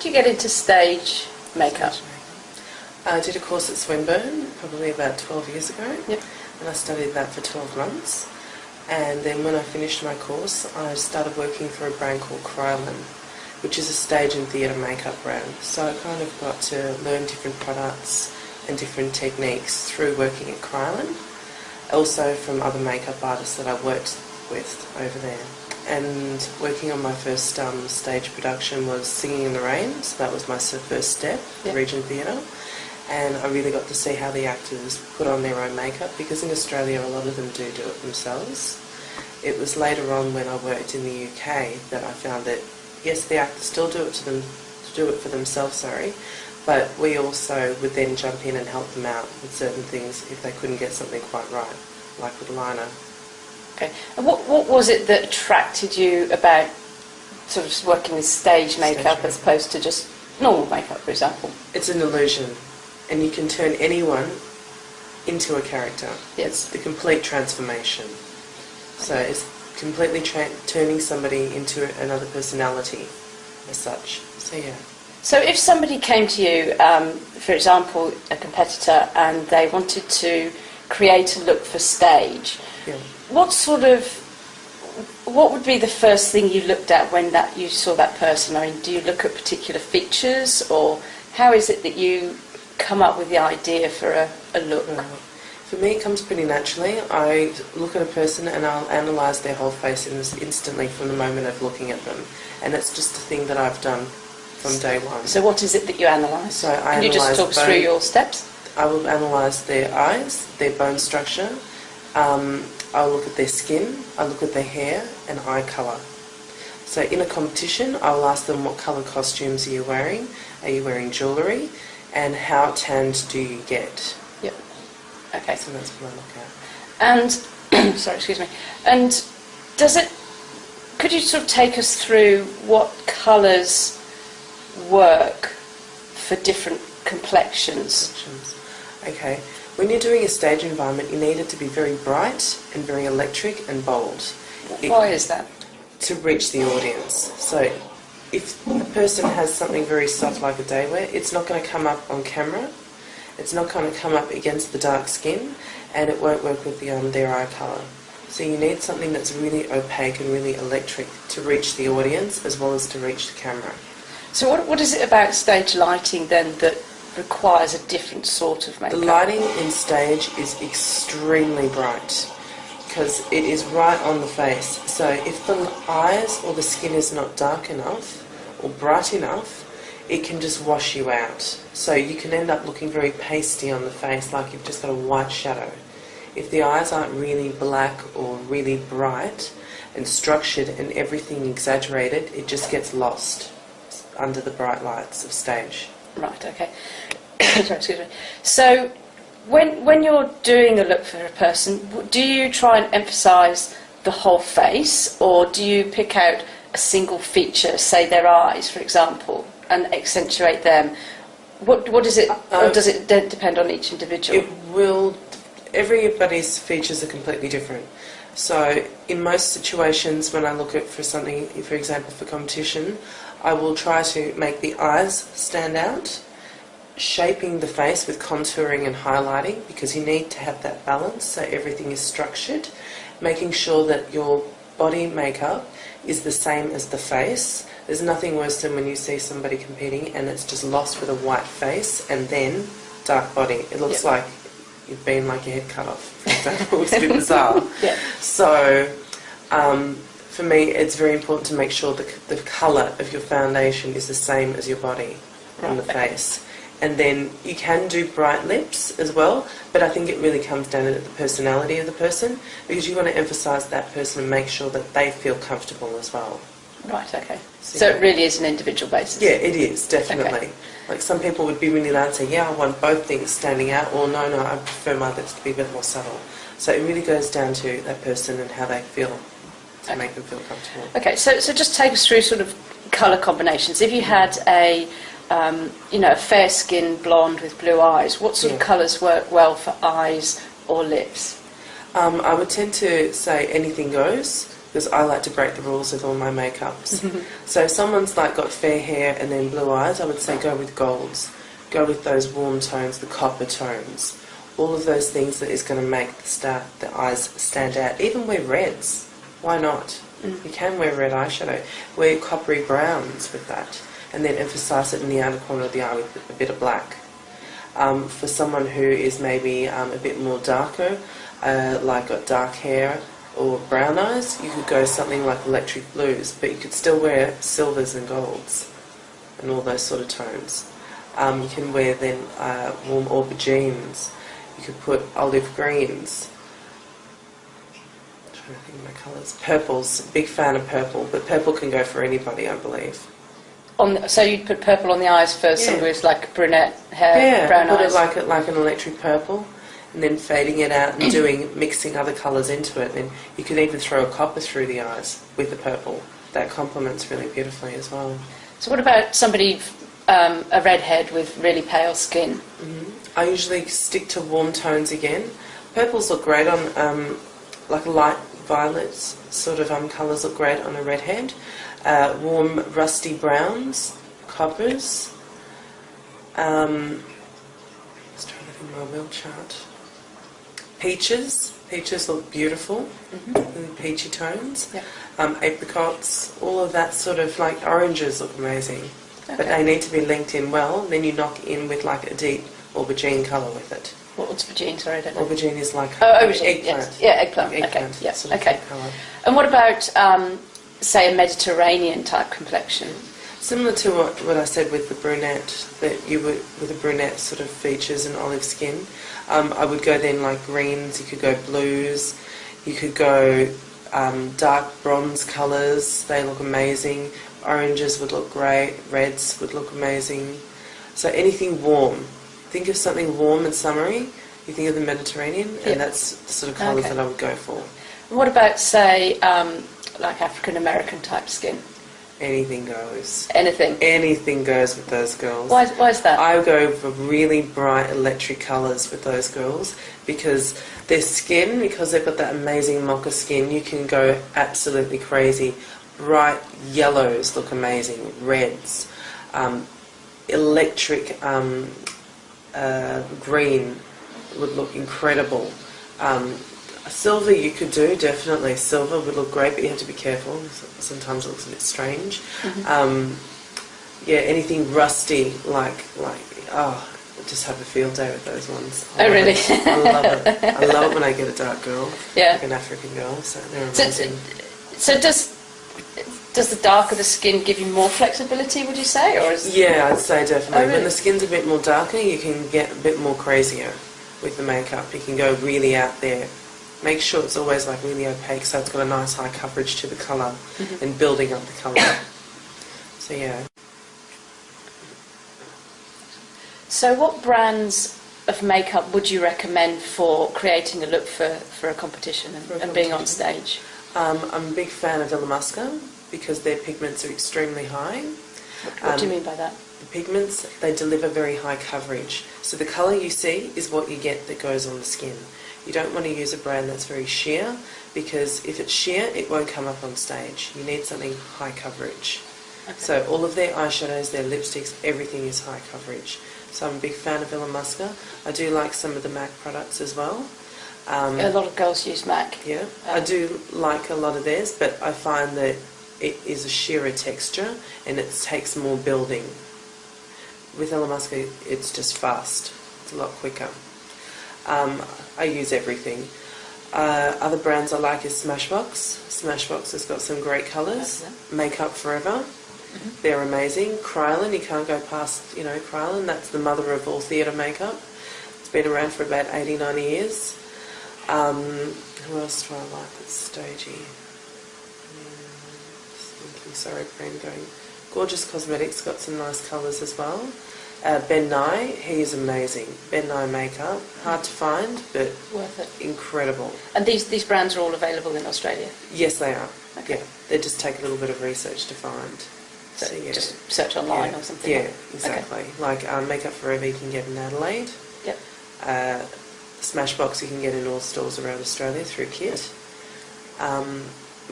did you get into stage makeup? I did a course at Swinburne probably about 12 years ago, Yep. and I studied that for 12 months. And then when I finished my course, I started working for a brand called Krylon, which is a stage and theatre makeup brand. So I kind of got to learn different products and different techniques through working at Krylon, also from other makeup artists that I worked with over there. And working on my first stage production was Singing in the Rain, so that was my first step, Yep. Regent Theatre. And I really got to see how the actors put on their own makeup, because in Australia a lot of them do it themselves. It was later on when I worked in the UK that I found that, yes, the actors still do it for themselves, but we also would then jump in and help them out with certain things if they couldn't get something quite right, like with liner. Okay. And what was it that attracted you about sort of working with stage makeup as opposed to just normal makeup, for example? It's an illusion, and you can turn anyone into a character. Yes. It's the complete transformation. So it's completely turning somebody into another personality as such. So yeah. So if somebody came to you, for example, a competitor, and they wanted to create a look for stage, Yeah. what would be the first thing you looked at when you saw that person? I mean, do you look at particular features, or how is it that you come up with the idea for a look? For me, it comes pretty naturally. I look at a person and I'll analyse their whole face instantly from the moment of looking at them. And it's just a thing that I've done from day one. So what is it that you analyse? So Can you just talk us through your steps? I will analyse their eyes, their bone structure. I'll look at their skin, I'll look at their hair and eye colour. So in a competition, I'll ask them what colour costumes are you wearing? Are you wearing jewellery? And how tanned do you get? Yep. Okay. So that's what I look at. And sorry, excuse me. And could you sort of take us through what colours work for different complexions? Okay. When you're doing a stage environment, you need it to be very bright and very electric and bold. Why is that? To reach the audience. So if a person has something very soft like a daywear, it's not going to come up on camera. It's not going to come up against the dark skin, and it won't work with their eye colour. So you need something that's really opaque and really electric to reach the audience as well as to reach the camera. So what is it about stage lighting then that requires a different sort of makeup? The lighting in stage is extremely bright because it is right on the face. So if the eyes or the skin is not dark enough or bright enough, it can just wash you out. So you can end up looking very pasty on the face, like you've just got a white shadow. If the eyes aren't really black or really bright and structured and everything exaggerated, it just gets lost under the bright lights of stage. Right, okay. Sorry, excuse me. So when you're doing a look for a person, do you try and emphasise the whole face, or do you pick out a single feature, say their eyes, for example, and accentuate them? What is it, or does it depend on each individual? It will. Everybody's features are completely different. So in most situations when I look at for something, for example for competition, I will try to make the eyes stand out, shaping the face with contouring and highlighting, because you need to have that balance so everything is structured, making sure that your body makeup is the same as the face. There's nothing worse than when you see somebody competing and it's just lost with a white face and then dark body. It looks like you've been like your head cut off, for example. It's a bit bizarre. Yeah. So for me, it's very important to make sure the colour of your foundation is the same as your body on the face. And then you can do bright lips as well, but I think it really comes down to the personality of the person, because you want to emphasise that person and make sure that they feel comfortable as well. Right, okay. So it really is an individual basis? Yeah, it is, definitely. Okay. Like some people would be really loud and say, yeah, I want both things standing out, or no, I prefer my lips to be a bit more subtle. So it really goes down to that person and how they feel to make them feel comfortable. Okay, so just take us through sort of colour combinations. If you had a fair-skinned blonde with blue eyes, what sort of colours work well for eyes or lips? I would tend to say anything goes, because I like to break the rules with all my makeups. So if someone's like got fair hair and then blue eyes, I would say go with golds. Go with those warm tones, the copper tones. All of those things that is going to make the eyes stand out. Even wear reds. Why not? You can wear red eyeshadow. Wear coppery browns with that. And then emphasise it in the outer corner of the eye with a bit of black. For someone who is maybe a bit more darker, like got dark hair or brown eyes, you could go something like electric blues, but you could still wear silvers and golds and all those sort of tones. You can wear then warm aubergines. You could put olive greens. I'm trying to think of my colours. Purples, big fan of purple, but purple can go for anybody, I believe. So you'd put purple on the eyes for someone who's like brunette hair, brown eyes? Yeah, put it like an electric purple, and then fading it out and mixing other colours into it. Then you could even throw a copper through the eyes with the purple. That complements really beautifully as well. So what about somebody, a redhead with really pale skin? I usually stick to warm tones again. Purples look great on, like light violets sort of colours look great on a redhead. Warm rusty browns, coppers. I was trying to think of my wheel chart. Peaches. Peaches look beautiful, really peachy tones. Yep. Apricots, all of that sort of like oranges look amazing. Okay. But they need to be linked in well. Then you knock in with like a deep aubergine colour with it. What's aubergine? Sorry, I don't know. Aubergine is like aubergine, eggplant. Yes. Yeah, eggplant. Eggplant, okay. Yes. Sort of Okay. Colour. And what about say a Mediterranean type complexion? Similar to what I said with the brunette, that you would with a brunette sort of features and olive skin. I would go then like greens. You could go blues. You could go dark bronze colours. They look amazing. Oranges would look great. Reds would look amazing. So anything warm. Think of something warm and summery. You think of the Mediterranean, and that's the sort of colours that I would go for. And what about say like African American type skin? Anything goes. Anything? Anything goes with those girls. Why is that? I go for really bright electric colours with those girls because their skin, because they've got that amazing mocha skin, you can go absolutely crazy. Bright yellows look amazing. Reds. Electric green would look incredible. Silver you could do, definitely. Silver would look great, but you have to be careful. Sometimes it looks a bit strange. Yeah, anything rusty, like I just have a field day with those ones. Really? I love it. I love it when I get a dark girl, like an African girl. So they're amazing. So does the darker the skin give you more flexibility, would you say? Or Yeah, I'd say definitely. Oh, really? When the skin's a bit more darker, you can get a bit more crazier with the makeup. You can go really out there. Make sure it's always like really opaque so it's got a nice high coverage to the colour and building up the colour. So yeah. So what brands of makeup would you recommend for creating a look for a competition and being on stage? I'm a big fan of Illamasqua because their pigments are extremely high. What do you mean by that? The pigments, they deliver very high coverage. So the colour you see is what you get that goes on the skin. You don't want to use a brand that's very sheer because if it's sheer, it won't come up on stage. You need something high coverage. Okay. So all of their eyeshadows, their lipsticks, everything is high coverage. So I'm a big fan of Illamasqua. I do like some of the MAC products as well. A lot of girls use MAC. Yeah, I do like a lot of theirs, but I find that it is a sheerer texture and it takes more building. With Illamasqua, it's just fast. It's a lot quicker. I use everything. Other brands I like is Smashbox. Smashbox has got some great colours. Makeup Forever. They're amazing. Kryolan, you can't go past, Kryolan. That's the mother of all theatre makeup. It's been around for about 80, 90 years. Who else do I like that's stagey? Just thinking, sorry, brain going. Gorgeous Cosmetics got some nice colours as well. Ben Nye, he is amazing. Ben Nye makeup, hard to find, but worth it. Incredible. And these brands are all available in Australia? Yes, they are. Okay. Yeah, they just take a little bit of research to find. So yeah. Just search online or something? Yeah, exactly. Okay. Like Makeup Forever you can get in Adelaide. Yep. Smashbox you can get in all stores around Australia through Kit.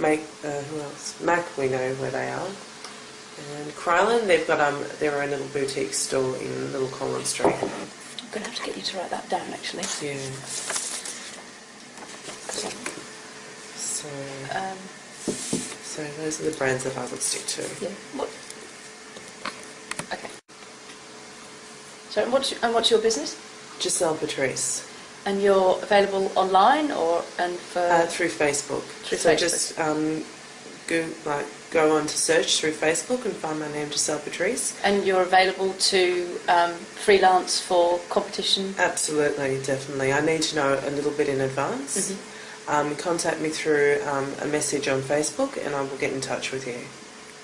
who else? Mac, we know where they are. And Krylon, they've got their own little boutique store in Little Collins Street. I'm going to have to get you to write that down, actually. Yeah. So those are the brands that I would stick to. Yeah. Okay. So what's your business? Giselle Patrice. And you're available online through Facebook. Through so Facebook. Just go on to search through Facebook and find my name, Giselle Patrice. And you're available to freelance for competition? Absolutely, definitely. I need to know a little bit in advance. Mm-hmm. Contact me through a message on Facebook and I will get in touch with you.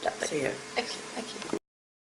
Lovely. See you. Excellent.